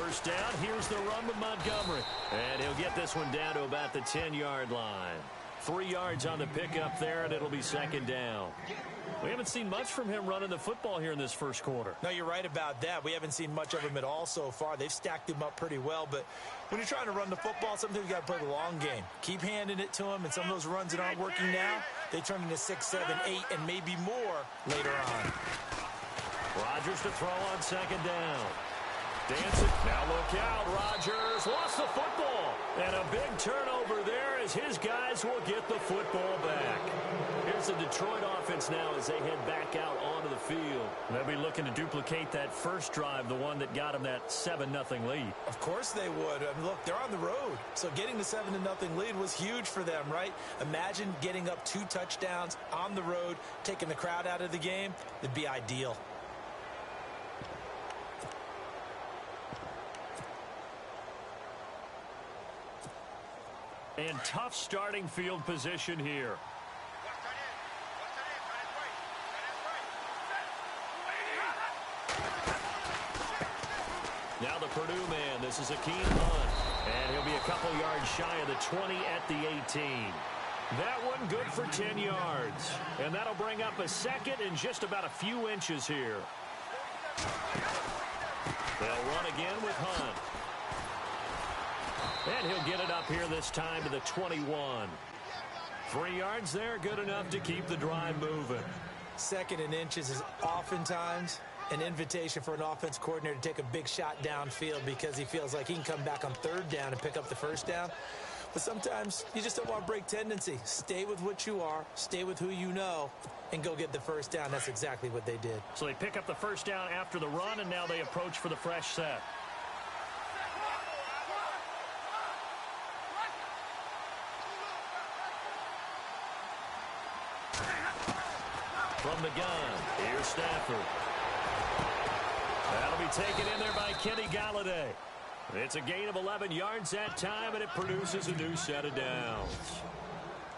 first down. Here's the run with Montgomery. And he'll get this one down to about the 10-yard line. 3 yards on the pickup there, and it'll be second down. We haven't seen much from him running the football here in this first quarter. No, you're right about that. We haven't seen much of him at all so far. They've stacked him up pretty well, but when you're trying to run the football, sometimes you got to play the long game. Keep handing it to him, and some of those runs that aren't working now, they turn into 6, 7, 8, and maybe more later on. Rodgers to throw on second down. Dancing. Now look out. Rodgers lost the football. And a big turnover there as his guys will get the football back. Here's the Detroit offense now as they head back out onto the field. They'll be looking to duplicate that first drive, the one that got them that 7-0 lead. Of course they would. I mean, look, they're on the road. So getting the 7-0 lead was huge for them, right? Imagine getting up 2 touchdowns on the road, taking the crowd out of the game. It'd be ideal. And tough starting field position here. Now the Purdue man. This is a keen punt. And he'll be a couple yards shy of the 20 at the 18. That one good for 10 yards. And that'll bring up a second and just about a few inches here. They'll run again with Hunt. And he'll get it up here this time to the 21. 3 yards there, good enough to keep the drive moving. Second and inches is oftentimes an invitation for an offense coordinator to take a big shot downfield because he feels like he can come back on third down and pick up the first down. But sometimes you just don't want to break tendency. Stay with what you are, stay with who you know, and go get the first down. That's exactly what they did. So they pick up the first down after the run, and now they approach for the fresh set. From the gun, here's Stafford. That'll be taken in there by Kenny Galladay. It's a gain of 11 yards that time, and it produces a new set of downs.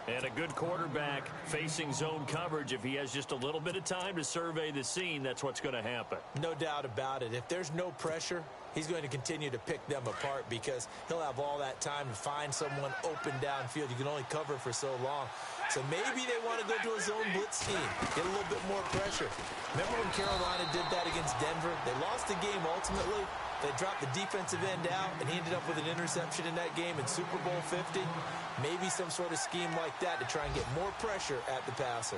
And a good quarterback facing zone coverage. If he has just a little bit of time to survey the scene, that's what's going to happen. No doubt about it. If there's no pressure, he's going to continue to pick them apart because he'll have all that time to find someone open downfield. You can only cover for so long. So maybe they want to go to a zone blitz scheme, get a little bit more pressure. Remember when Carolina did that against Denver? They lost the game ultimately. They dropped the defensive end out, and he ended up with an interception in that game in Super Bowl 50. Maybe some sort of scheme like that to try and get more pressure at the passer.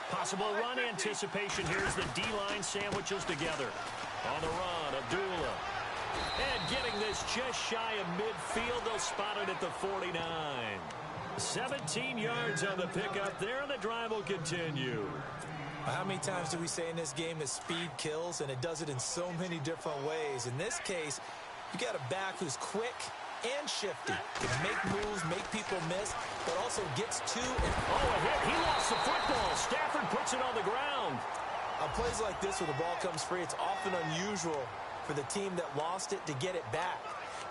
Possible run anticipation. Here's the D-line sandwiches together. On the run, Abdullah. And getting this just shy of midfield, they'll spot it at the 49. 17 yards on the pickup there, and the drive will continue. How many times do we say in this game that speed kills, and it does it in so many different ways? In this case, you got a back who's quick and shifty. Can make moves, make people miss, but also gets to and... Oh, a hit. He lost the football. Stafford puts it on the ground. On plays like this where the ball comes free, it's often unusual for the team that lost it to get it back.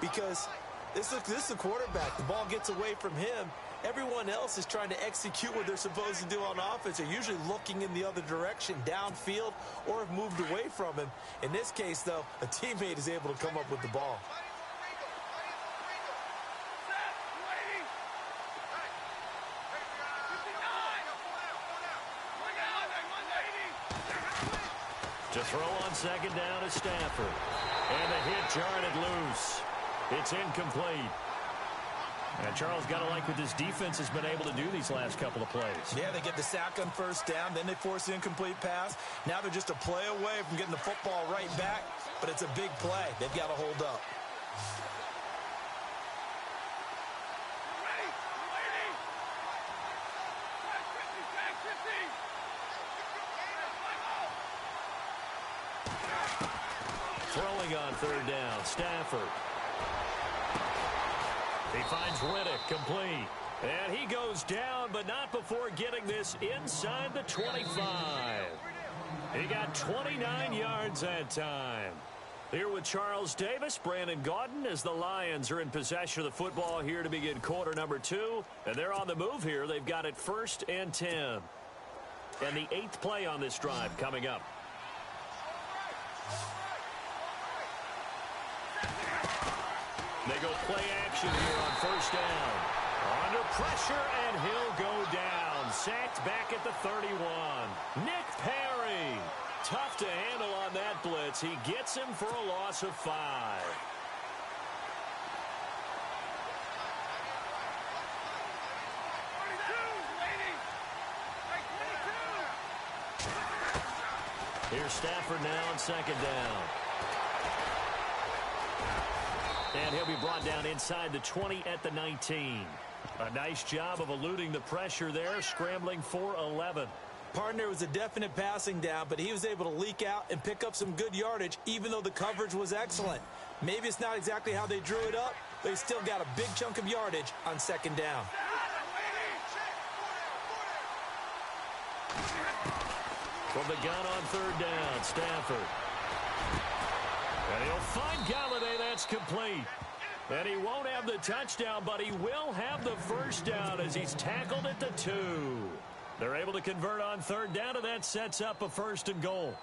Because this is the quarterback. The ball gets away from him. Everyone else is trying to execute what they're supposed to do on offense. They're usually looking in the other direction, downfield, or have moved away from him. In this case, though, a teammate is able to come up with the ball. To throw on second down is Stafford. And the hit jarred it loose. It's incomplete. And Charles, got to like what this defense has been able to do these last couple of plays. Yeah, they get the sack on first down, then they force the incomplete pass. Now they're just a play away from getting the football right back, but it's a big play. They've got to hold up. Throwing on third down, Stafford. He finds Riddick, complete. And he goes down, but not before getting this inside the 25. He got 29 yards that time. Here with Charles Davis, Brandon Gaudin, as the Lions are in possession of the football here to begin quarter number 2. And they're on the move here. They've got it 1st and 10. And the 8th play on this drive coming up. They go play action here on 1st down. Under pressure, and he'll go down. Sacked back at the 31. Nick Perry. Tough to handle on that blitz. He gets him for a loss of 5. Here's Stafford now on 2nd down. And he'll be brought down inside the 20 at the 19. A nice job of eluding the pressure there, scrambling for 11. Partner was a definite passing down, but he was able to leak out and pick up some good yardage, even though the coverage was excellent. Maybe it's not exactly how they drew it up, but he still got a big chunk of yardage on 2nd down. From the gun on 3rd down, Stafford. And he'll find Galladay. That's complete. And he won't have the touchdown, but he will have the 1st down as he's tackled at the 2. They're able to convert on 3rd down, and that sets up a 1st and goal.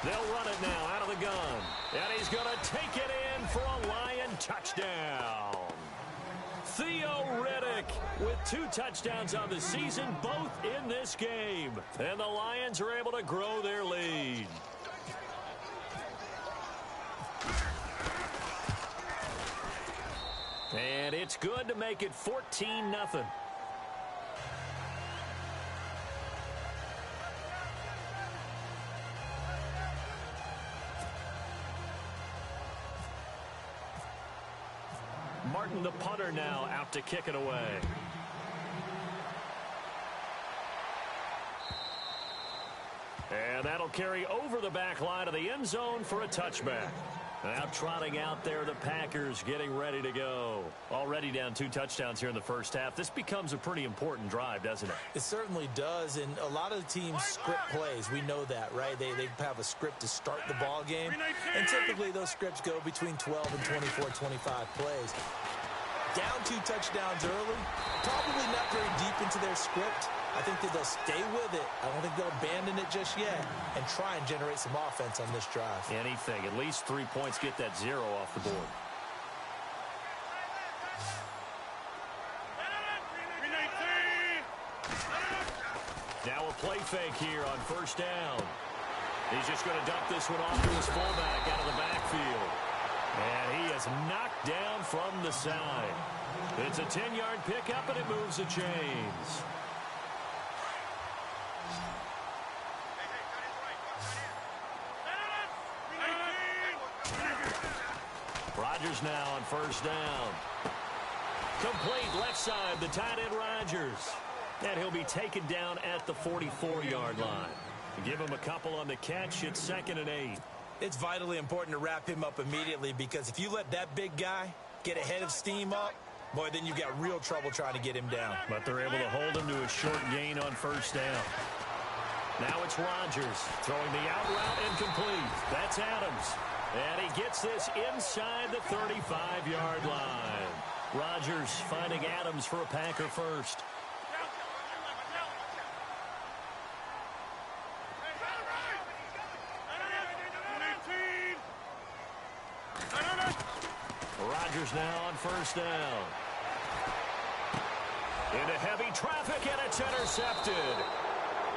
They'll run it now out of the gun. And he's going to take it in for a Lion touchdown. Theo Riddick with 2 touchdowns on the season, both in this game. And the Lions are able to grow their lead. And it's good to make it 14-0. Martin, the punter, now out to kick it away. And that'll carry over the back line of the end zone for a touchback. Now trotting out there, the Packers getting ready to go. Already down 2 touchdowns here in the 1st half. This becomes a pretty important drive, doesn't it? It certainly does, and a lot of the teams script plays. We know that, right? They have a script to start the ball game, and typically those scripts go between 12 and 24, 25 plays. Down 2 touchdowns early, probably not very deep into their script. I think that they'll stay with it. I don't think they'll abandon it just yet and try and generate some offense on this drive. Anything. At least 3 points, get that 0 off the board. Now a play fake here on 1st down. He's just going to dump this one off to his fullback out of the backfield. And he is knocked down from the side. It's a 10-yard pickup, and it moves the chains. Rodgers now on 1st down. Complete left side, the tight end Rodgers. And he'll be taken down at the 44-yard line. Give him a couple on the catch. It's 2nd and 8. It's vitally important to wrap him up immediately, because if you let that big guy get ahead of steam up, boy, then you've got real trouble trying to get him down. But they're able to hold him to a short gain on 1st down. Now it's Rodgers throwing the out route incomplete. That's Adams. And he gets this inside the 35-yard line. Rodgers finding Adams for a Packer 1st. Rodgers now on 1st down. Into heavy traffic, and it's intercepted.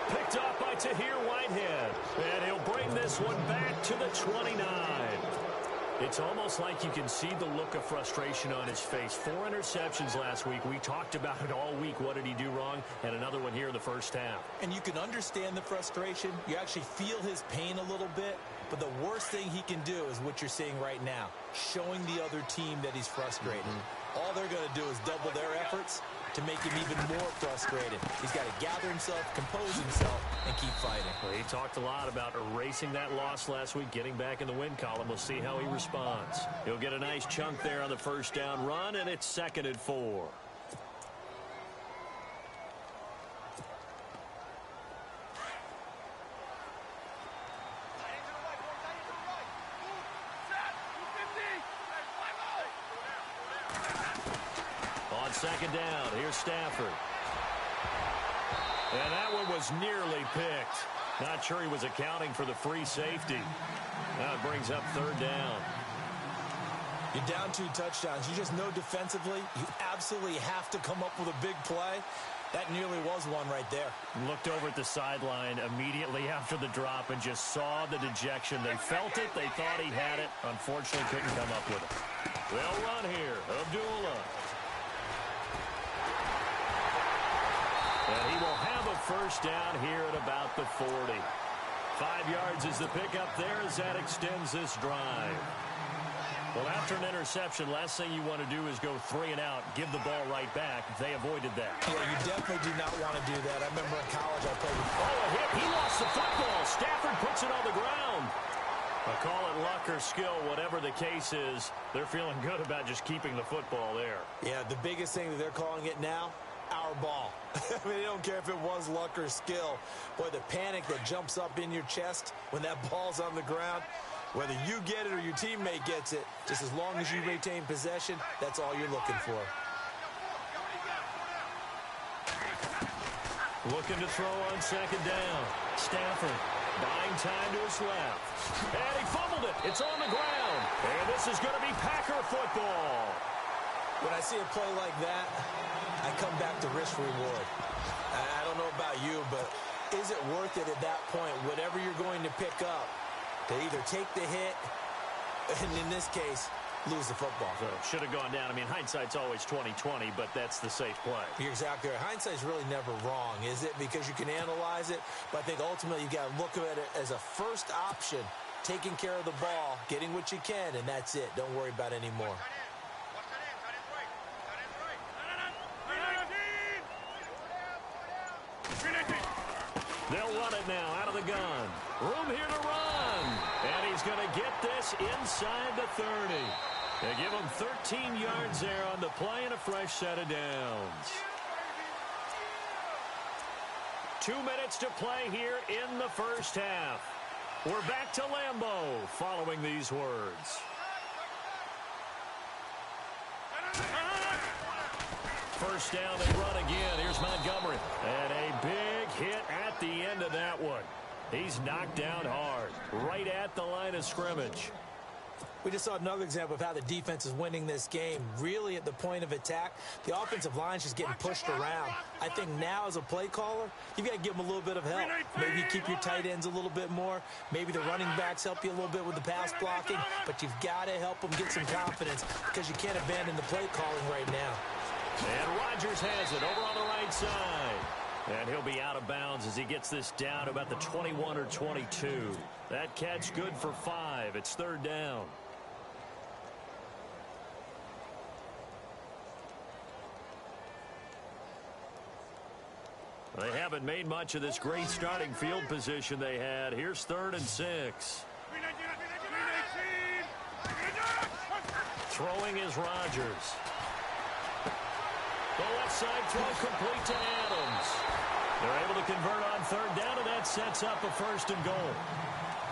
Picked off by Tahir Whitehead. And he'll bring this one back to the 29. It's almost like you can see the look of frustration on his face. 4 interceptions last week. We talked about it all week. What did he do wrong? And another one here in the 1st half. And you can understand the frustration. You actually feel his pain a little bit. But the worst thing he can do is what you're seeing right now, showing the other team that he's frustrated. All they're going to do is double their efforts to make him even more frustrated. He's got to gather himself, compose himself, and keep fighting. Well, he talked a lot about erasing that loss last week, getting back in the win column. We'll see how he responds. He'll get a nice chunk there on the first down run, and it's 2nd and 4. On 2nd down, here's Stafford. And that one was nearly picked. Not sure he was accounting for the free safety. Now it brings up 3rd down. You're down 2 touchdowns. You just know defensively you absolutely have to come up with a big play. That nearly was one right there. Looked over at the sideline immediately after the drop and just saw the dejection. They felt it. They thought he had it. Unfortunately, couldn't come up with it. They'll run here. Abdullah. And he will have a first down here at about the 40. 5 yards is the pickup there as that extends this drive. Well, after an interception, last thing you want to do is go 3 and out, give the ball right back. They avoided that. Yeah, you definitely do not want to do that. I remember in college I played with... Oh, a hit. He lost the football. Stafford puts it on the ground. I call it luck or skill, whatever the case is. They're feeling good about just keeping the football there. Yeah, the biggest thing that they're calling it now, our ball. I mean, they don't care if it was luck or skill. Boy, the panic that jumps up in your chest when that ball's on the ground, whether you get it or your teammate gets it, just as long as you retain possession, that's all you're looking for. Looking to throw on 2nd down. Stafford buying time to his left. And he fumbled it. It's on the ground. And this is going to be Packer football. When I see a play like that, I come back to risk reward. I don't know about you, but is it worth it at that point, whatever you're going to pick up, to either take the hit, and in this case, lose the football? So should have gone down. I mean, hindsight's always 20/20, but that's the safe play. You're exactly right. Hindsight's really never wrong, is it? Because you can analyze it, but I think ultimately you got to look at it as a first option, taking care of the ball, getting what you can, and that's it. Don't worry about any more. They'll run it now out of the gun. Room here to run. And he's going to get this inside the 30. They give him 13 yards there on the play and a fresh set of downs. 2 minutes to play here in the first half. We're back to Lambeau following these words. First down, they run again. Here's Montgomery. And a big hit at the end of that one. He's knocked down hard, right at the line of scrimmage. We just saw another example of how the defense is winning this game. Really at the point of attack, the offensive line's just getting pushed around. I think now as a play caller, you've got to give them a little bit of help. Maybe keep your tight ends a little bit more. Maybe the running backs help you a little bit with the pass blocking. But you've got to help them get some confidence because you can't abandon the play calling right now. And Rodgers has it over on the right side. And he'll be out of bounds as he gets this down to about the 21 or 22. That catch good for 5. It's 3rd down. They haven't made much of this great starting field position they had. Here's 3rd and 6. Throwing is Rodgers. The left side throw complete to Adams. They're able to convert on 3rd down, and that sets up a 1st and goal.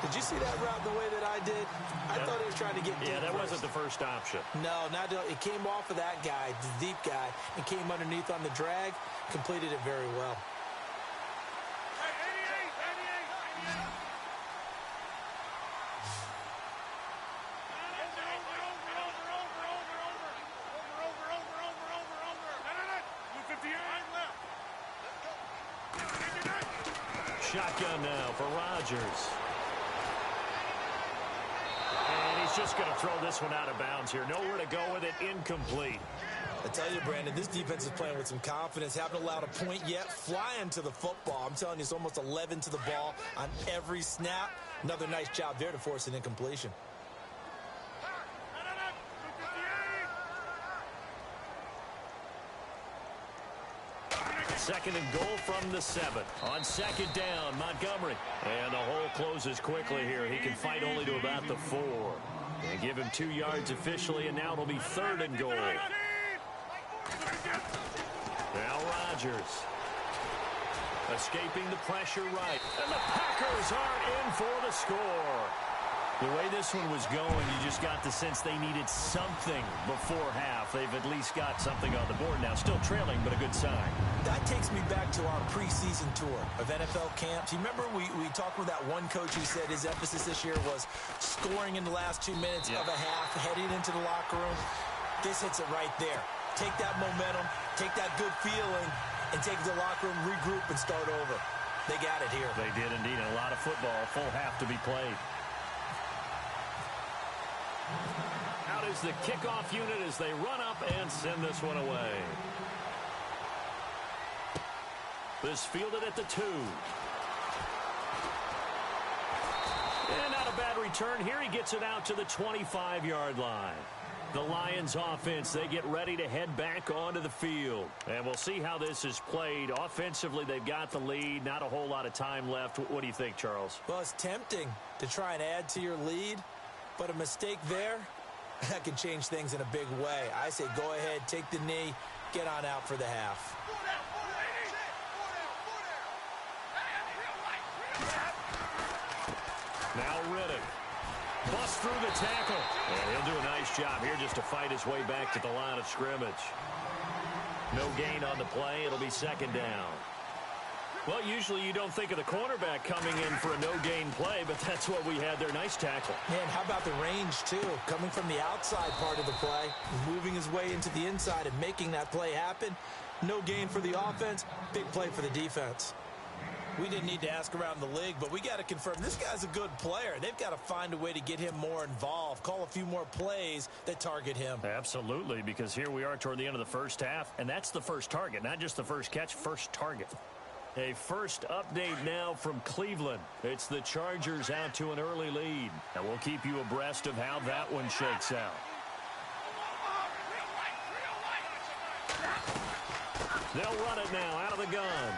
Did you see that route the way that I did? I thought he was trying to get deep. Yeah, that first. wasn't the first option. No, not it came off of that guy, the deep guy, and came underneath on the drag. Completed it very well. Shotgun now for Rodgers. And he's just going to throw this one out of bounds here. Nowhere to go with it. Incomplete. I tell you, Brandon, this defense is playing with some confidence. Haven't allowed a point yet. Flying to the football. I'm telling you, it's almost 11 to the ball on every snap. Another nice job there to force an incompletion. second and goal from the 7. On second down, Montgomery. And the hole closes quickly here. He can fight only to about the 4. They give him 2 yards officially, and now it'll be third and goal. Now Rodgers. Escaping the pressure right. And the Packers are in for the score. The way this one was going, you just got the sense they needed something before half. They've at least got something on the board now. Still trailing, but a good sign. That takes me back to our preseason tour of NFL camps. You remember we talked with that one coach who said his emphasis this year was scoring in the last 2 minutes of a half, heading into the locker room. This hits it right there. Take that momentum, take that good feeling, and take it to the locker room, regroup, and start over. They got it here. They did indeed. A lot of football, full half to be played. Out is the kickoff unit as they run up and send this one away. This fielded at the 2. And not a bad return here. He gets it out to the 25-yard line. The Lions offense, they get ready to head back onto the field. And we'll see how this is played. Offensively, they've got the lead. Not a whole lot of time left. What do you think, Charles? Well, it's tempting to try and add to your lead, but a mistake there, that can change things in a big way. I say go ahead, take the knee, get on out for the half. Now Riddick. Busts through the tackle. And he'll do a nice job here just to fight his way back to the line of scrimmage. No gain on the play. It'll be second down. Well, usually you don't think of the cornerback coming in for a no-gain play, but that's what we had there. Nice tackle. Man, how about the range, too? Coming from the outside part of the play, moving his way into the inside and making that play happen. No gain for the offense, big play for the defense. We didn't need to ask around the league, but we got to confirm this guy's a good player. They've got to find a way to get him more involved, call a few more plays that target him. Absolutely, because here we are toward the end of the first half, and that's the first target, not just the first catch, first target. A first update now from Cleveland. It's the Chargers out to an early lead. And we'll keep you abreast of how that one shakes out. They'll run it now out of the gun.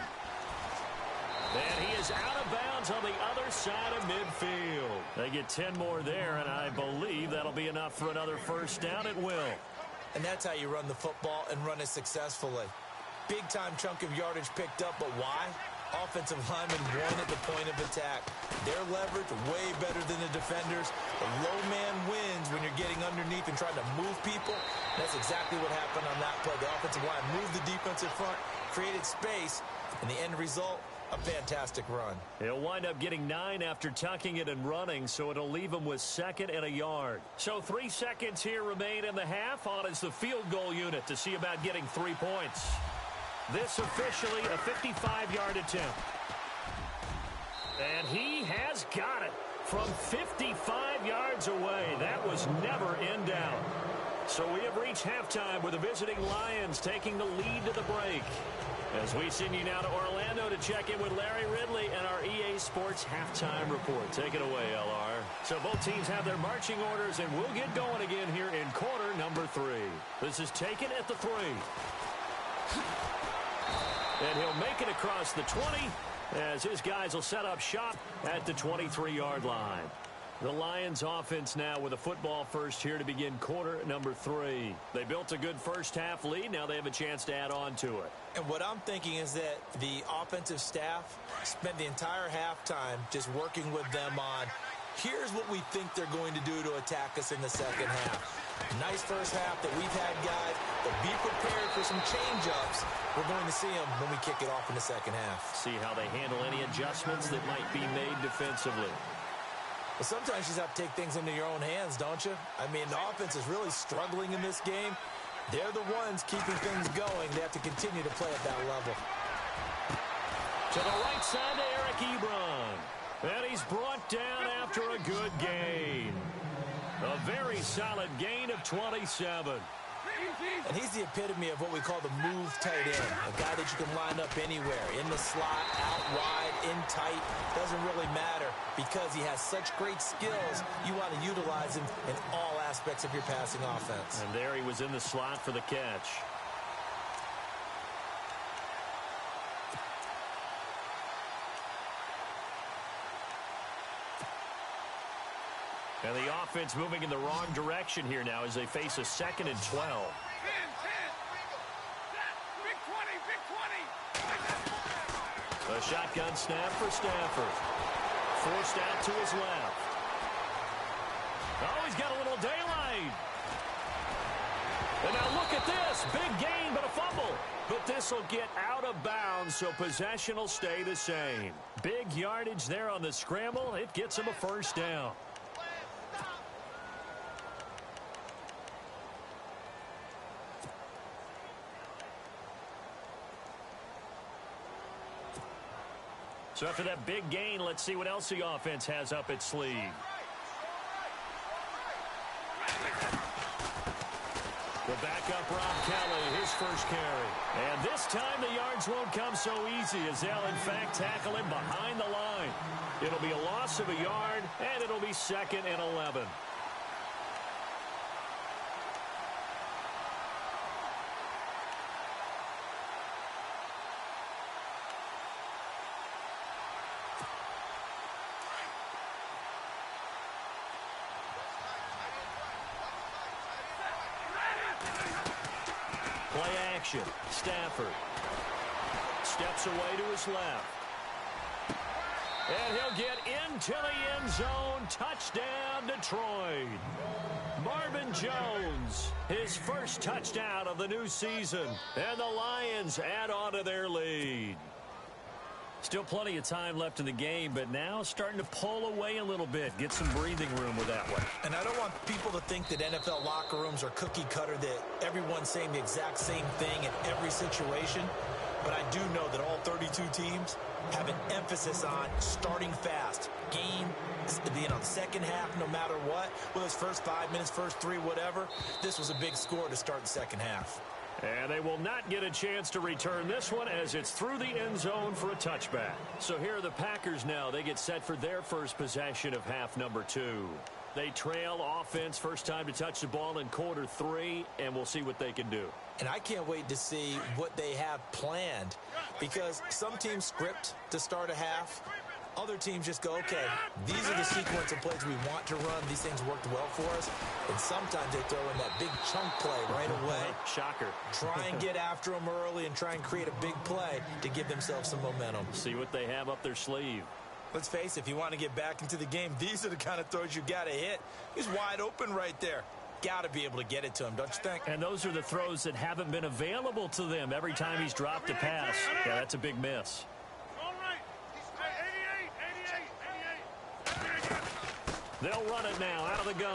And he is out of bounds on the other side of midfield. They get 10 more there, and I believe that'll be enough for another first down. It will. And that's how you run the football and run it successfully. Big-time chunk of yardage picked up, but why? Offensive linemen won at the point of attack. Their leverage way better than the defenders. The low man wins when you're getting underneath and trying to move people. That's exactly what happened on that play. The offensive line moved the defensive front, created space, and the end result, a fantastic run. He'll wind up getting 9 after tucking it and running, so it'll leave him with 2nd and a yard. So 3 seconds here remain in the half. On is the field goal unit to see about getting 3 points. This officially a 55-yard attempt. And he has got it from 55 yards away. That was never in doubt. So we have reached halftime with the visiting Lions taking the lead to the break. As we send you now to Orlando to check in with Larry Ridley and our EA Sports halftime report. Take it away, LR. So both teams have their marching orders, and we'll get going again here in quarter number 3. This is taken at the 3. And he'll make it across the 20 as his guys will set up shop at the 23-yard line. The Lions offense now with a football first here to begin quarter number 3. They built a good first half lead. Now they have a chance to add on to it. And what I'm thinking is that the offensive staff spent the entire halftime just working with them on, here's what we think they're going to do to attack us in the second half. Nice first half that we've had, guys, but be prepared for some change-ups. We're going to see them when we kick it off in the second half. See how they handle any adjustments that might be made defensively. But sometimes you just have to take things into your own hands, don't you? I mean, the offense is really struggling in this game. They're the ones keeping things going. They have to continue to play at that level. To the right side to Eric Ebron. And he's brought down after a good gain. A very solid gain of 27. And he's the epitome of what we call the move tight end. A guy that you can line up anywhere. In the slot, out wide, in tight. Doesn't really matter because he has such great skills. You want to utilize him in all aspects of your passing offense. And there he was in the slot for the catch. And the offense moving in the wrong direction here now as they face a 2nd and 12. A shotgun snap for Stafford. Forced out to his left. Oh, he's got a little daylight. And now look at this. Big gain, but a fumble. But this will get out of bounds, so possession will stay the same. Big yardage there on the scramble. It gets him a first down. So after that big gain, let's see what else the offense has up its sleeve. The backup Rob Kelly, his first carry. And this time the yards won't come so easy as they'll in fact tackle him behind the line. It'll be a loss of a yard, and it'll be 2nd and 11. Play action. Stafford steps away to his left. And he'll get into the end zone. Touchdown, Detroit. Marvin Jones, his first touchdown of the new season. And the Lions add on to their lead. Still plenty of time left in the game, but now starting to pull away a little bit. Get some breathing room with that one. And I don't want people to think that NFL locker rooms are cookie cutter, that everyone's saying the exact same thing in every situation. But I do know that all 32 teams have an emphasis on starting fast. Game, being on second half no matter what. Whether it's first 5 minutes, first 3, whatever. This was a big score to start the second half. And they will not get a chance to return this one as it's through the end zone for a touchback. So here are the Packers now. They get set for their first possession of half number 2. They trail offense first time to touch the ball in quarter 3, and we'll see what they can do. And I can't wait to see what they have planned, because some teams script to start a half. Other teams just go, okay, these are the sequence of plays we want to run. These things worked well for us. And sometimes they throw in that big chunk play right away. Shocker. Try and get after them early and try and create a big play to give themselves some momentum. See what they have up their sleeve. Let's face it, if you want to get back into the game, these are the kind of throws you got to hit. He's wide open right there. Got to be able to get it to him, don't you think? And those are the throws that haven't been available to them every time he's dropped a pass. Yeah, that's a big miss. They'll run it now out of the gun.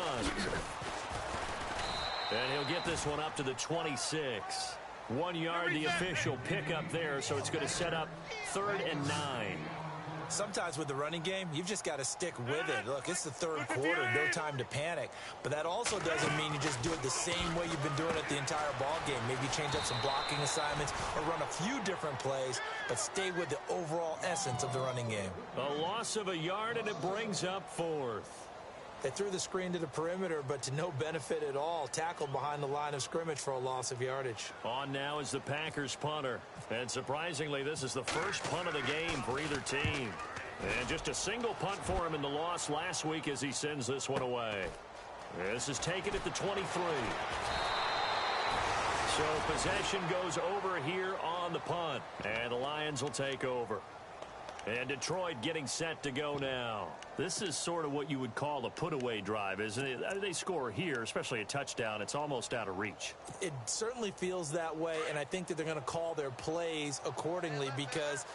And he'll get this one up to the 26. 1 yard, the official pickup there, so it's going to set up 3rd and 9. Sometimes with the running game, you've just got to stick with it. Look, it's the third quarter, no time to panic. But that also doesn't mean you just do it the same way you've been doing it the entire ball game. Maybe change up some blocking assignments or run a few different plays, but stay with the overall essence of the running game. A loss of a yard, and it brings up 4th. They threw the screen to the perimeter, but to no benefit at all. Tackled behind the line of scrimmage for a loss of yardage. On now is the Packers punter. And surprisingly, this is the first punt of the game for either team. And just a single punt for him in the loss last week as he sends this one away. This is taken at the 23. So possession goes over here on the punt. And the Lions will take over. And Detroit getting set to go now. This is sort of what you would call a put-away drive, isn't it? They score here, especially a touchdown. It's almost out of reach. It certainly feels that way, and I think that they're going to call their plays accordingly, because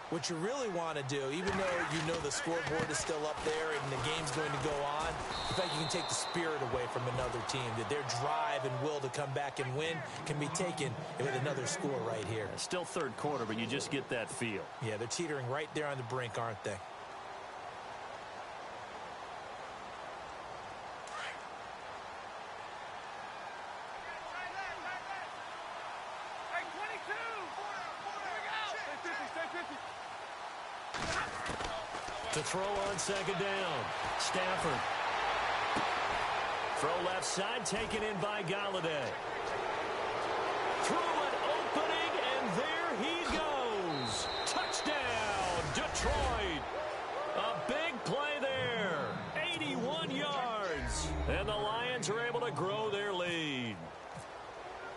what you really want to do, even though you know the scoreboard is still up there and the game's going to go on, in fact, you can take the spirit away from another team, that their drive and will to come back and win can be taken with another score right here. Still third quarter, but you just get that feel. Yeah, they're teetering right there on the brink, aren't they? To throw on second down. Stafford. Throw left side, taken in by Galladay. Through an opening, and there he goes. Touchdown, Detroit. A big play there. 81 yards. is. And the Lions are able to grow their lead.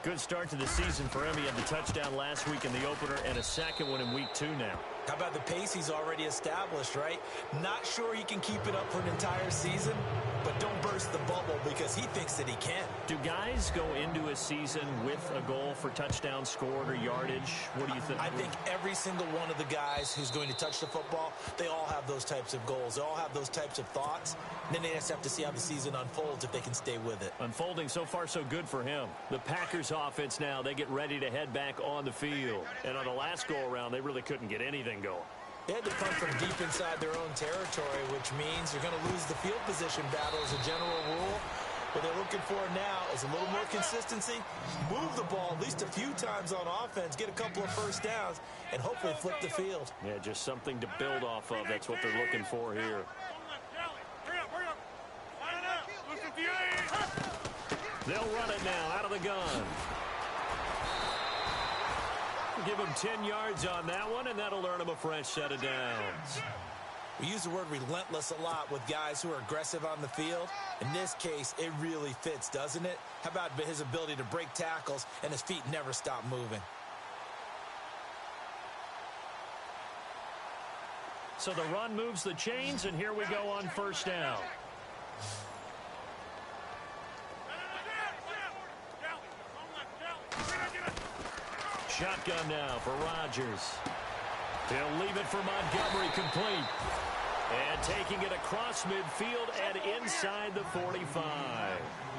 Good start to the season for him. He had the touchdown last week in the opener and a second one in week 2 now. How about the pace he's already established, right? Not sure he can keep it up for an entire season, but don't burst the bubble because he thinks that he can. Do guys go into a season with a goal for touchdown scored or yardage? What do you think? I think every single one of the guys who's going to touch the football, they all have those types of goals. They all have those types of thoughts. Then they just have to see how the season unfolds if they can stay with it. Unfolding so far so good for him. The Packers offense now, they get ready to head back on the field. And on the last go-around, they really couldn't get anything going. They had to punt from deep inside their own territory, which means you're going to lose the field position battle as a general rule. What they're looking for now is a little more consistency, move the ball at least a few times on offense, get a couple of first downs, and hopefully flip the field. Yeah, just something to build off of. That's what they're looking for here. They'll run it now out of the gun. Give him 10 yards on that one, and that'll earn him a fresh set of downs. We use the word relentless a lot with guys who are aggressive on the field. In this case, it really fits, doesn't it? How about his ability to break tackles and his feet never stop moving? So the run moves the chains, and here we go on first down. Shotgun now for Rodgers. He'll leave it for Montgomery, complete. And taking it across midfield and inside the 45.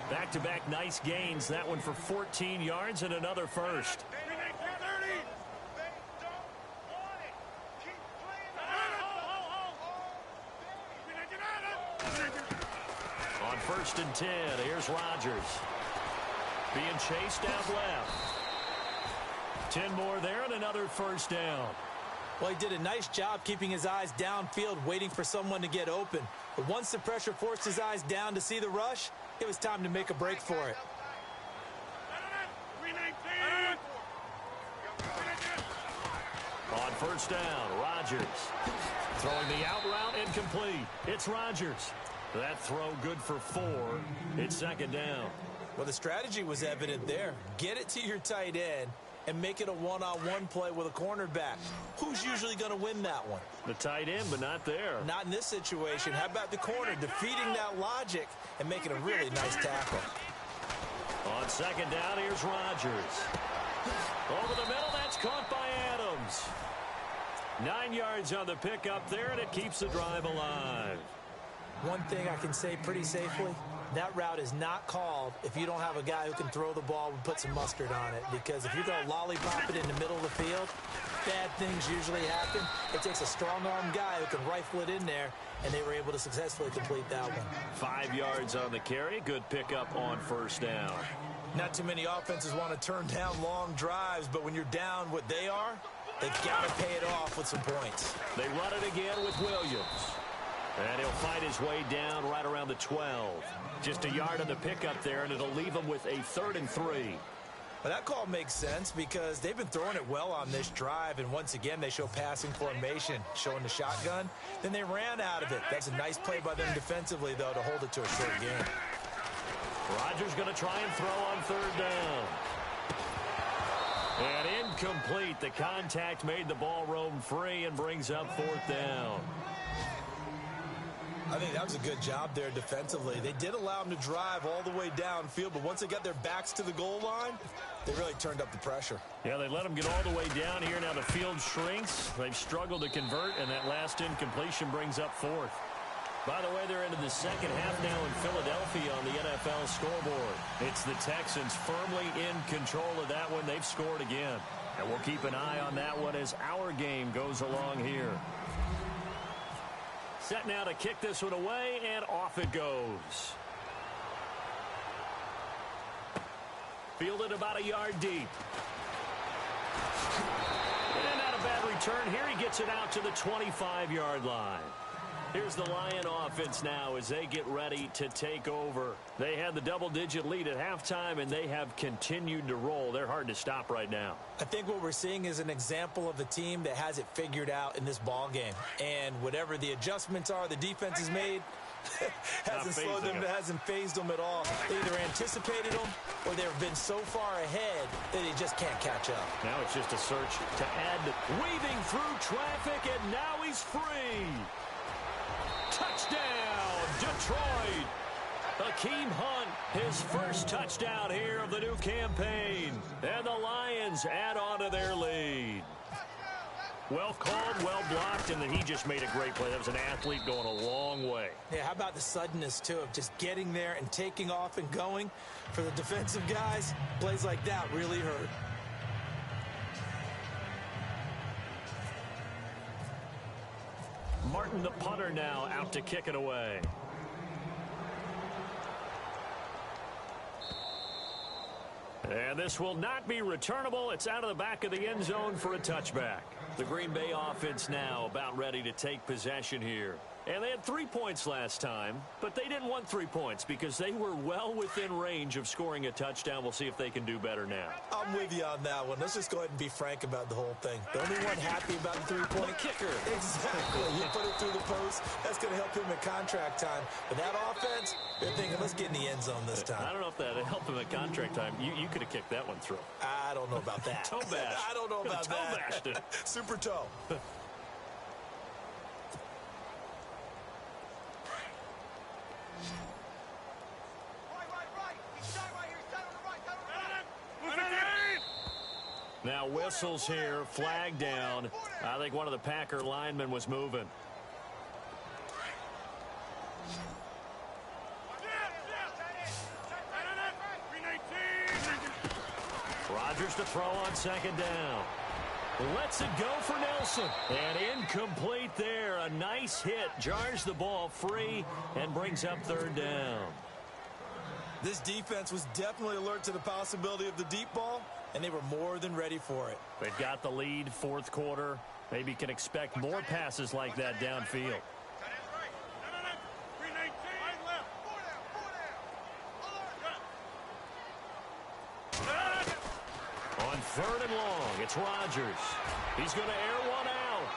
Back-to-back nice gains. That one for 14 yards and another first. On 1st and 10, here's Rodgers. Being chased out left. 10 more there and another first down. Well, he did a nice job keeping his eyes downfield, waiting for someone to get open. But once the pressure forced his eyes down to see the rush, it was time to make a break for it. On first down, Rodgers. Throwing the out route incomplete. It's Rodgers. That throw good for 4. It's 2nd down. Well, the strategy was evident there. Get it to your tight end and make it a one-on-one play with a cornerback. Who's usually going to win that one? The tight end, but not there. Not in this situation. How about the corner defeating that logic and making a really nice tackle? On 2nd down, here's Rodgers. Over the middle, that's caught by Adams. 9 yards on the pickup there, and it keeps the drive alive. One thing I can say pretty safely, that route is not called if you don't have a guy who can throw the ball and put some mustard on it. Because if you're going to lollipop it in the middle of the field, bad things usually happen. It takes a strong-arm guy who can rifle it in there, and they were able to successfully complete that one. 5 yards on the carry. Good pickup on first down. Not too many offenses want to turn down long drives, but when you're down what they are, they've got to pay it off with some points. They run it again with Williams. And he'll fight his way down right around the 12. Just a yard on the pickup there, and it'll leave him with a 3rd and 3. Well, that call makes sense because they've been throwing it well on this drive, and once again, they show passing formation, showing the shotgun. Then they ran out of it. That's a nice play by them defensively, though, to hold it to a short game. Rodgers going to try and throw on 3rd down. And incomplete. The contact made the ball roam free and brings up 4th down. I think that was a good job there defensively. They did allow them to drive all the way downfield, but once they got their backs to the goal line, they really turned up the pressure. Yeah, they let them get all the way down here. Now the field shrinks. They've struggled to convert, and that last incompletion brings up 4th. By the way, they're into the second half now in Philadelphia on the NFL scoreboard. It's the Texans firmly in control of that one. They've scored again. And we'll keep an eye on that one as our game goes along here. Set now to kick this one away, and off it goes. Fielded about a yard deep. And not a bad return here. He gets it out to the 25-yard line. Here's the Lion offense now as they get ready to take over. They had the double-digit lead at halftime, and they have continued to roll. They're hard to stop right now. I think what we're seeing is an example of a team that has it figured out in this ball game. And whatever the adjustments are the defense has made, hasn't slowed them, hasn't phased them at all. They either anticipated them or they've been so far ahead that they just can't catch up. Now it's just a search to add, weaving through traffic, and now he's free. Touchdown, Detroit. Akeem Hunt, his first touchdown here of the new campaign. And the Lions add on to their lead. Well called, well blocked, and then he just made a great play. That was an athlete going a long way. Yeah, how about the suddenness, too, of just getting there and taking off and going? For the defensive guys, plays like that really hurt. Martin, the punter, now out to kick it away. And this will not be returnable. It's out of the back of the end zone for a touchback. The Green Bay offense now about ready to take possession here. And they had 3 points last time, but they didn't want 3 points because they were well within range of scoring a touchdown. We'll see if they can do better now. I'm with you on that one. Let's just go ahead and be frank about the whole thing. The only one happy about the three-point kicker. Exactly. You put it through the post. That's going to help him at contract time. But that offense, they're thinking, let's get in the end zone this time. I don't know if that helped him at contract time. You could have kicked that one through. I don't know about that. Toe bash. I don't know about toe that. Bashed it. Super toe. Now whistles here, flag down. I think one of the Packer linemen was moving. Rodgers to throw on second down. Lets it go for Nelson. And incomplete there. A nice hit. Jars the ball free and brings up third down. This defense was definitely alert to the possibility of the deep ball, and they were more than ready for it. They've got the lead, fourth quarter. Maybe can expect more passes like that downfield. On third and long, it's Rodgers. He's going to air one out.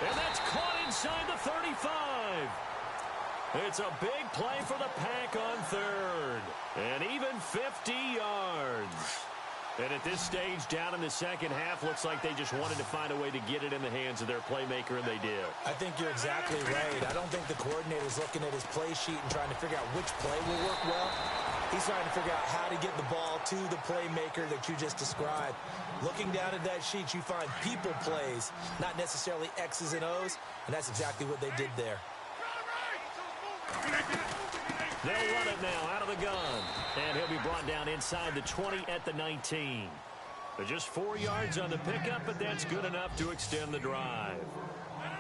And that's caught inside the 35. It's a big play for the Pack on third. And even 50 yards. And at this stage, down in the second half, looks like they just wanted to find a way to get it in the hands of their playmaker, and they did. I think you're exactly right. I don't think the coordinator's looking at his play sheet and trying to figure out which play will work well. He's trying to figure out how to get the ball to the playmaker that you just described. Looking down at that sheet, you find people plays, not necessarily X's and O's, and that's exactly what they did there. They'll run it now out of the gun. And he'll be brought down inside the 20 at the 19. But just 4 yards on the pickup, but that's good enough to extend the drive.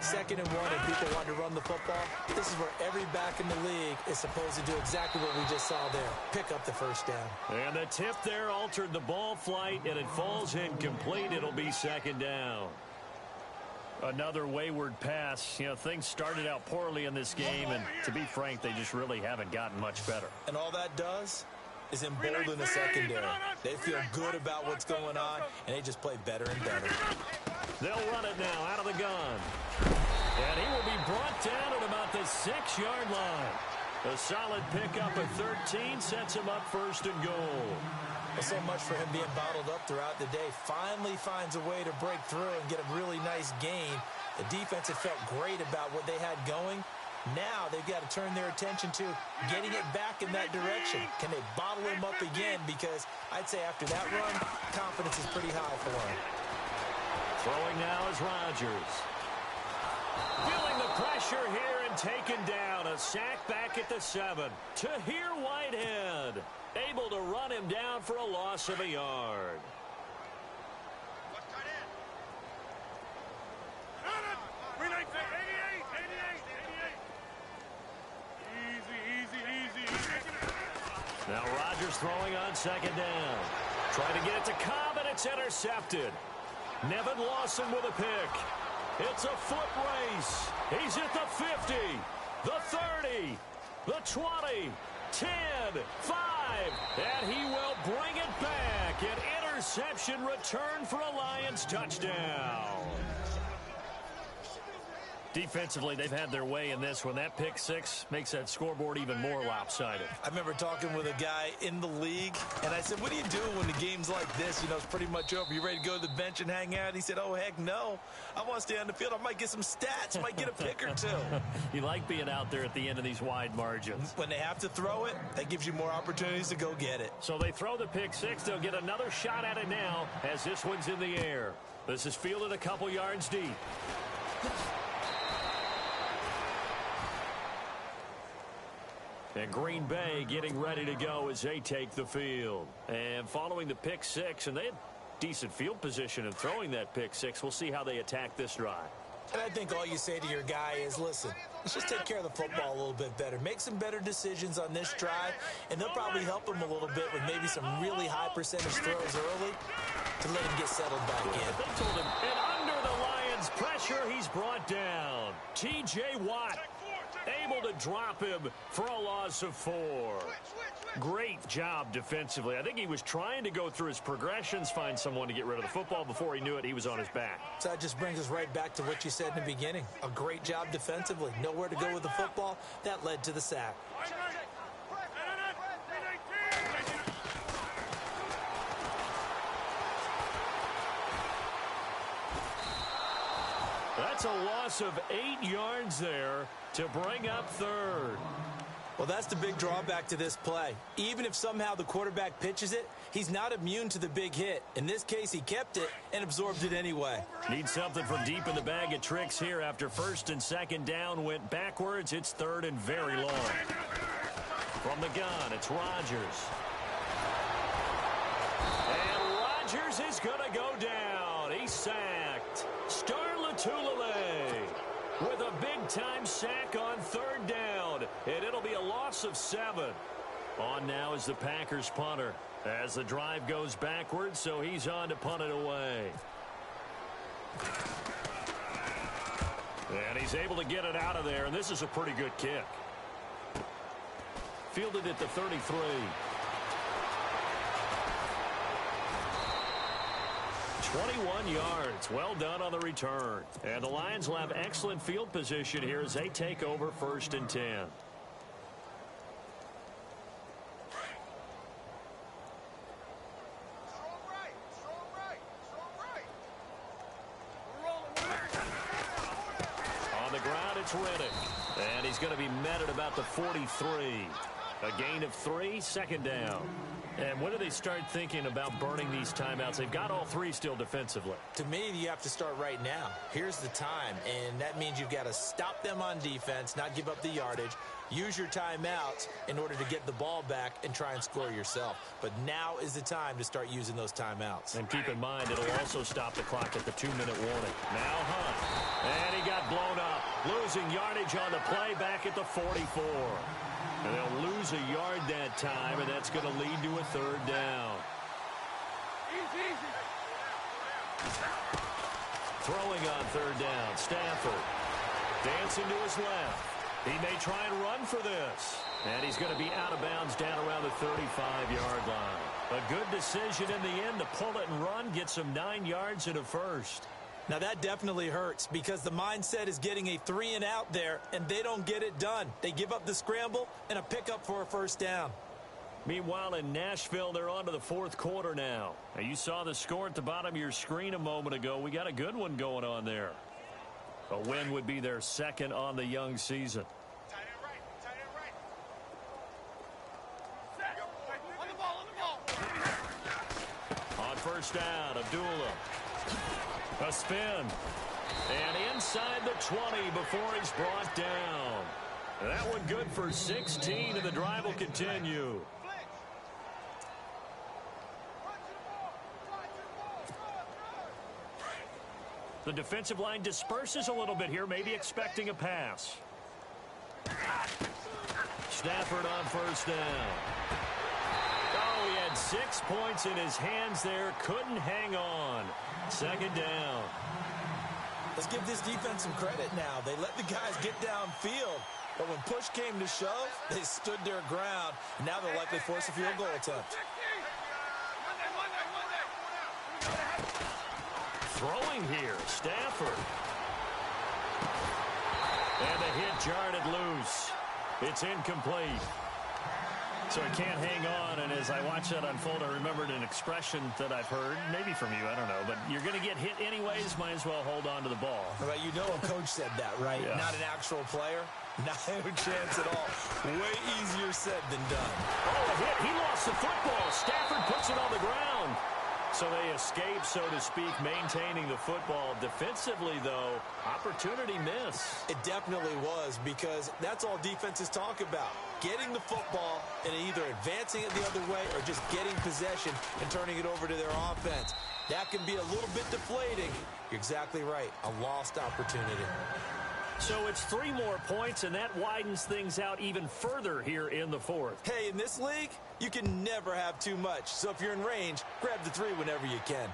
2nd and 1, and people want to run the football. This is where every back in the league is supposed to do exactly what we just saw there. Pick up the first down. And the tip there altered the ball flight, and it falls incomplete. It'll be 2nd down. Another wayward pass. You know, things started out poorly in this game, and to be frank, they just really haven't gotten much better. And all that does is embolden the secondary. They feel good about what's going on, and they just play better and better. They'll run it now out of the gun. And he will be brought down at about the 6-yard line. A solid pickup at 13 sets him up 1st and goal. Well, so much for him being bottled up throughout the day. Finally finds a way to break through and get a really nice gain. The defense had felt great about what they had going. Now they've got to turn their attention to getting it back in that direction. Can they bottle him up again? Because I'd say after that run, confidence is pretty high for him. Throwing now is Rodgers. Feeling the pressure here and taken down. A sack back at the 7. Tahir Whitehead able to run him down for a loss of a yard. Now Rodgers throwing on 2nd down. Trying to get it to Cobb, and it's intercepted. Nevin Lawson with a pick. It's a foot race. He's at the 50, the 30, the 20, 10, 5, and he will bring it back. An interception return for a Lions touchdown. Defensively, they've had their way in this one. That pick six makes that scoreboard even more lopsided. I remember talking with a guy in the league, and I said, what do you do when the game's like this? You know, it's pretty much over. You ready to go to the bench and hang out? He said, oh, heck no. I want to stay on the field. I might get some stats. Might get a pick or two. You like being out there at the end of these wide margins. When they have to throw it, that gives you more opportunities to go get it. So they throw the pick six. They'll get another shot at it now as this one's in the air. This is fielded a couple yards deep. And Green Bay getting ready to go as they take the field. And following the pick six, and they had decent field position in throwing that pick six. We'll see how they attack this drive. And I think all you say to your guy is, listen, let's just take care of the football a little bit better. Make some better decisions on this drive, and they'll probably help him a little bit with maybe some really high percentage throws early to let him get settled back in. They told him, and under the Lions' pressure, he's brought down. T.J. Watt able to drop him for a loss of 4. Great job defensively. I think he was trying to go through his progressions, find someone to get rid of the football. Before he knew it, he was on his back. So that just brings us right back to what you said in the beginning. A great job defensively. Nowhere to go with the football. That led to the sack. That's a loss of 8 yards there to bring up third. Well, that's the big drawback to this play. Even if somehow the quarterback pitches it, he's not immune to the big hit. In this case, he kept it and absorbed it anyway. Need something from deep in the bag of tricks here after first and second down went backwards. It's third and very long. From the gun, it's Rodgers. And Rodgers is going to go down. He's sacked. Latulele with a big-time sack on third down, and it'll be a loss of 7. On now is the Packers punter as the drive goes backwards, so he's on to punt it away. And he's able to get it out of there, and this is a pretty good kick. Fielded at the 33. 21 yards. Well done on the return. And the Lions will have excellent field position here as they take over first and 10. On the ground, it's Reddick. And he's going to be met at about the 43. A gain of 3, second down. And when do they start thinking about burning these timeouts? They've got all 3 still defensively. To me, you have to start right now. Here's the time, and that means you've got to stop them on defense, not give up the yardage, use your timeouts in order to get the ball back and try and score yourself. But now is the time to start using those timeouts. And keep in mind, it'll also stop the clock at the 2-minute warning. Now Hunt, and he got blown up, losing yardage on the play back at the 44. And they'll lose a yard that time, and that's going to lead to a third down. Throwing on third down, Stafford. Dancing to his left. He may try and run for this. And he's going to be out of bounds down around the 35-yard line. A good decision in the end to pull it and run, get some 9 yards and a first. Now, that definitely hurts because the mindset is getting a 3-and-out there, and they don't get it done. They give up the scramble and a pickup for a first down. Meanwhile, in Nashville, they're on to the fourth quarter now. Now, you saw the score at the bottom of your screen a moment ago. We got a good one going on there. A win would be their second on the young season. On first down, Abdullah. A spin. And inside the 20 before he's brought down. That one good for 16, and the drive will continue. The defensive line disperses a little bit here, maybe expecting a pass. Stafford on first down. Oh, he had 6 points in his hands there. Couldn't hang on. Second down. Let's give this defense some credit now. They let the guys get downfield. But when push came to shove, they stood their ground. And now they'll likely force a field goal attempt. Throwing here, Stafford. And the hit jarred it loose. It's incomplete. So he can't hang on, and as I watch that unfold, I remembered an expression that I've heard, maybe from you, I don't know, but you're going to get hit anyways, might as well hold on to the ball. Right, you know a coach said that, right? Yeah. Not an actual player. Not a chance at all. Way easier said than done. Oh, a hit. He lost the football. Stafford puts it on the ground. So they escape, so to speak, maintaining the football. Defensively, though, opportunity miss. It definitely was, because that's all defenses talk about. Getting the football and either advancing it the other way or just getting possession and turning it over to their offense. That can be a little bit deflating. You're exactly right. A lost opportunity. So it's 3 more points, and that widens things out even further here in the fourth. Hey, in this league, you can never have too much. So if you're in range, grab the 3 whenever you can.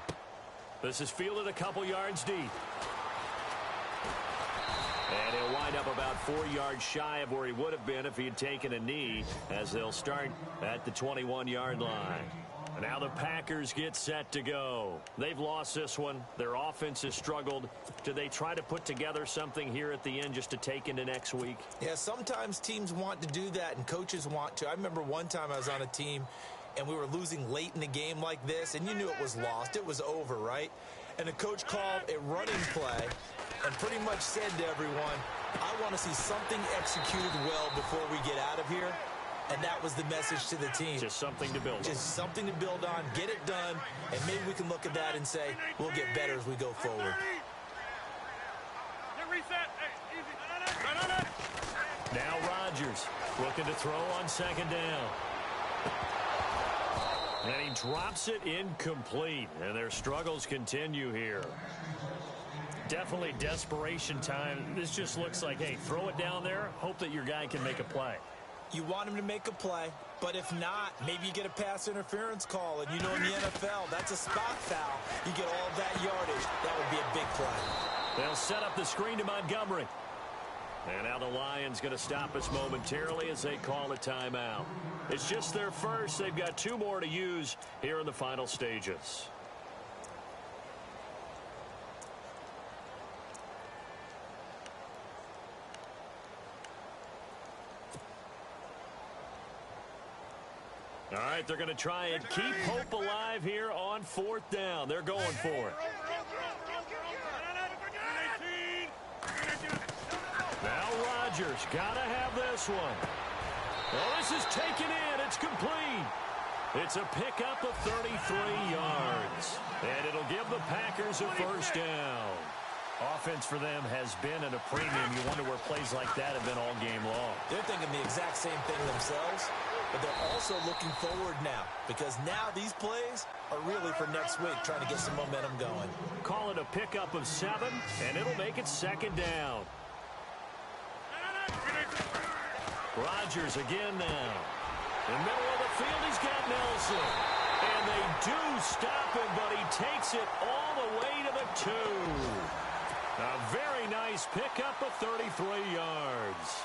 This is fielded a couple yards deep. And he'll wind up about 4 yards shy of where he would have been if he had taken a knee, as they'll start at the 21-yard line. And now the Packers get set to go. They've lost this one. Their offense has struggled. Do they try to put together something here at the end just to take into next week? Yeah, sometimes teams want to do that and coaches want to. I remember one time I was on a team and we were losing late in a game like this, and you knew it was lost. It was over, right? And the coach called a running play and pretty much said to everyone, I want to see something executed well before we get out of here. And that was the message to the team. Just something to build on. Just something to build on, get it done, and maybe we can look at that and say, we'll get better as we go forward. Now Rodgers looking to throw on second down. And he drops it incomplete. And their struggles continue here. Definitely desperation time. This just looks like, hey, throw it down there, hope that your guy can make a play. You want him to make a play, but if not, maybe you get a pass interference call. And you know in the NFL, that's a spot foul. You get all that yardage. That would be a big play. They'll set up the screen to Montgomery. And now the Lions going to stop us momentarily as they call a timeout. It's just their first. They've got 2 more to use here in the final stages. All right, they're going to try and keep hope alive here on 4th down. They're going for it. Now Rodgers got to have this one. Oh, this is taken in. It's complete. It's a pickup of 33 yards. And it'll give the Packers a first down. Offense for them has been at a premium. You wonder where plays like that have been all game long. They're thinking the exact same thing themselves, but they're also looking forward now, because now these plays are really for next week, trying to get some momentum going. Call it a pickup of 7, and it'll make it second down. Rodgers again now. In the middle of the field, he's got Nelson. And they do stop him, but he takes it all the way to the 2. A very nice pickup of 33 yards.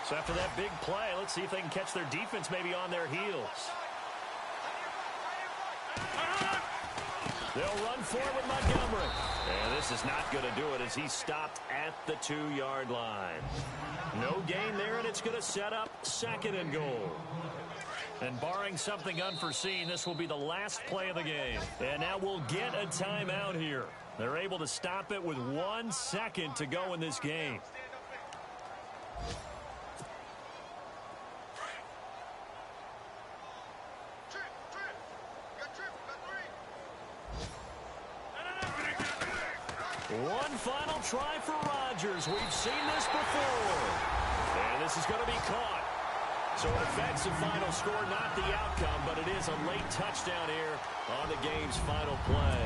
So after that big play, let's see if they can catch their defense maybe on their heels. They'll run for it with Montgomery. And this is not going to do it as he's stopped at the 2-yard line. No gain there, and it's going to set up 2nd and goal. And barring something unforeseen, this will be the last play of the game. And now we'll get a timeout here. They're able to stop it with 1 second to go in this game. One final try for Rodgers. We've seen this before. And this is going to be caught. So it affects the final score, not the outcome, but it is a late touchdown here on the game's final play.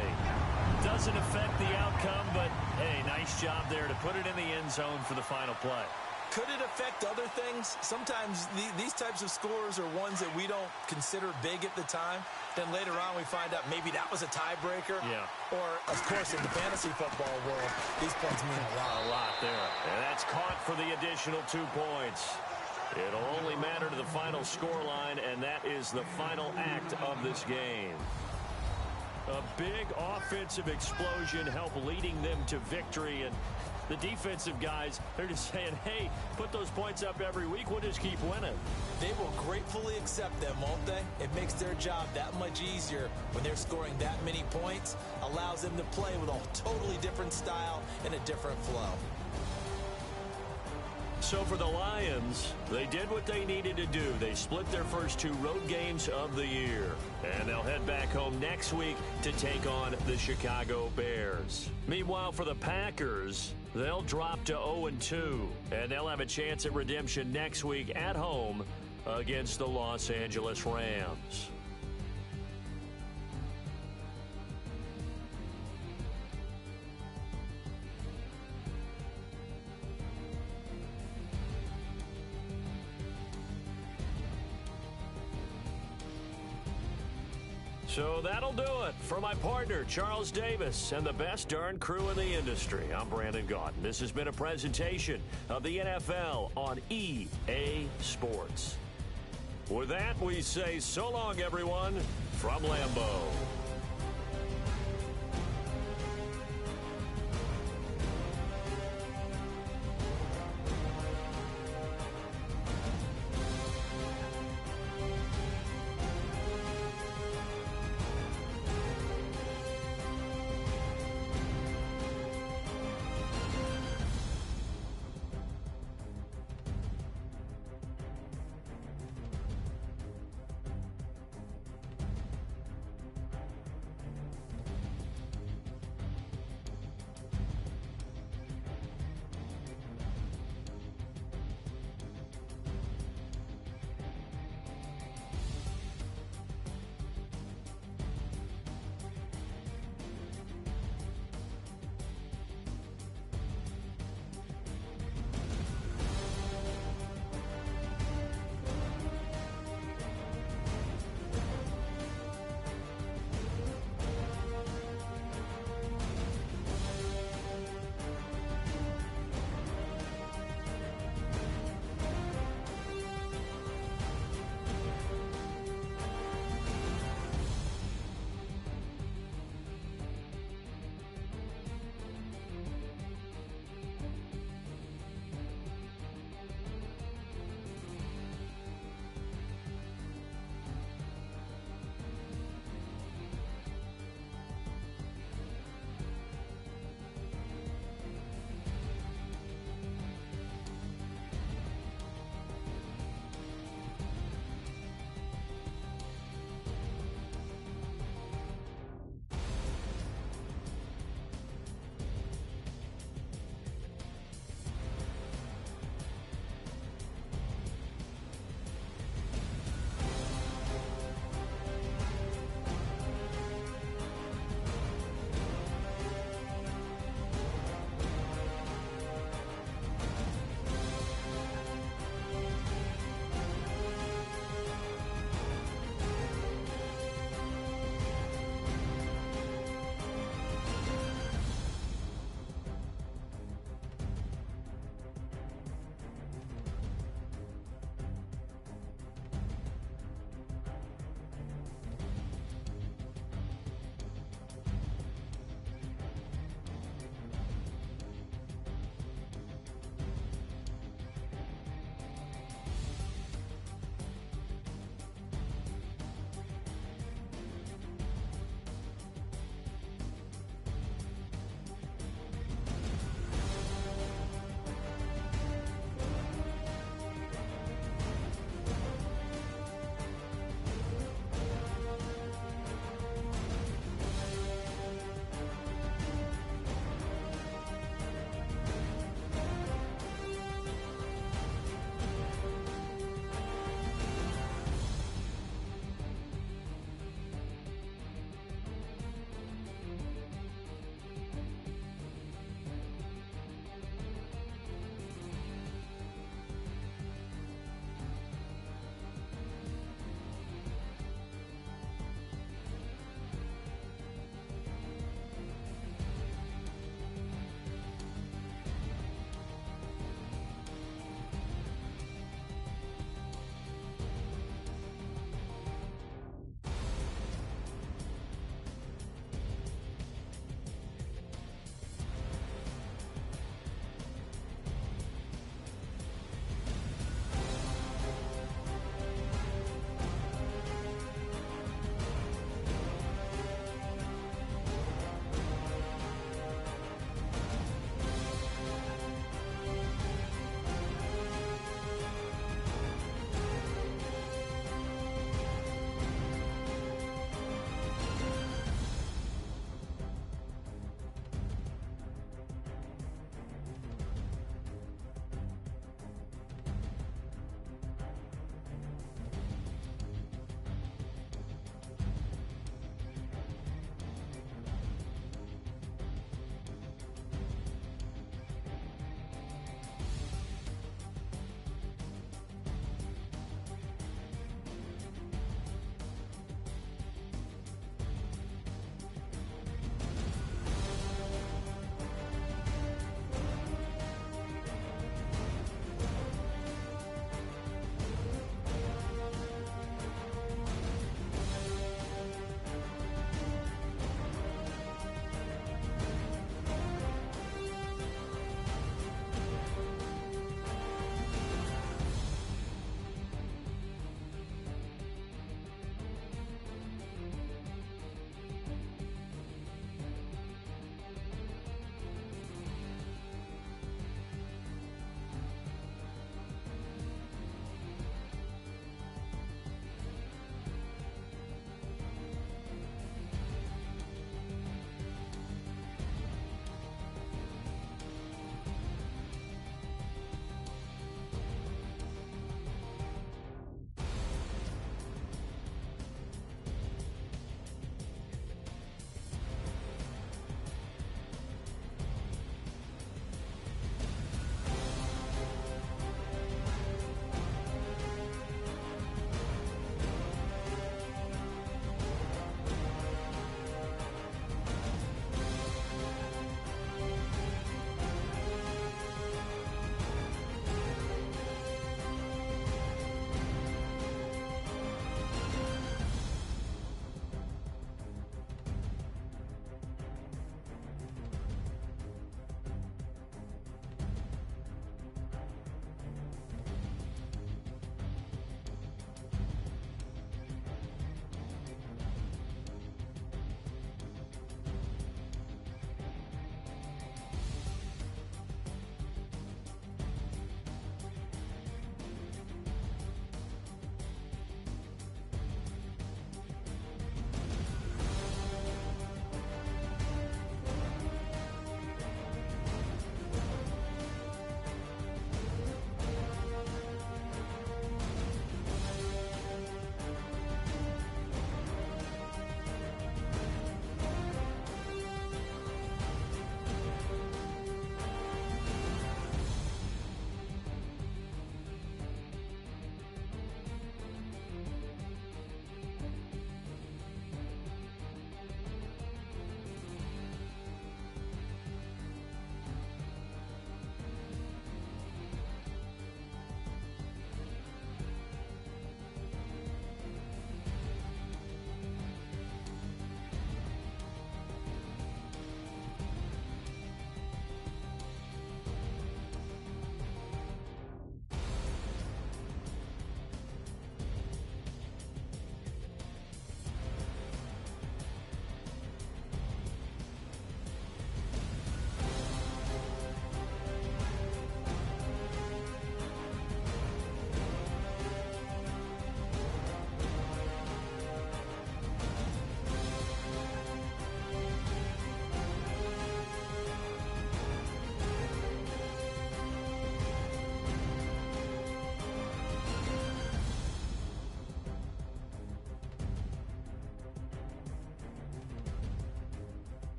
Doesn't affect the outcome, but, hey, nice job there to put it in the end zone for the final play. Could it affect other things? Sometimes these types of scores are ones that we don't consider big at the time. Then later on we find out maybe that was a tiebreaker. Yeah. Or, of course, in the fantasy football world, these points mean a lot. A lot there. And that's caught for the additional 2 points. It'll only matter to the final scoreline, and that is the final act of this game. A big offensive explosion helped leading them to victory. And the defensive guys, they're just saying, hey, put those points up every week. We'll just keep winning. They will gratefully accept them, won't they? It makes their job that much easier when they're scoring that many points. Allows them to play with a totally different style and a different flow. So for the Lions, they did what they needed to do. They split their first 2 road games of the year. And they'll head back home next week to take on the Chicago Bears. Meanwhile, for the Packers, they'll drop to 0-2. And they'll have a chance at redemption next week at home against the Los Angeles Rams. So that'll do it for my partner, Charles Davis, and the best darn crew in the industry. I'm Brandon Gaudin. This has been a presentation of the NFL on EA Sports. With that, we say so long, everyone, from Lambeau.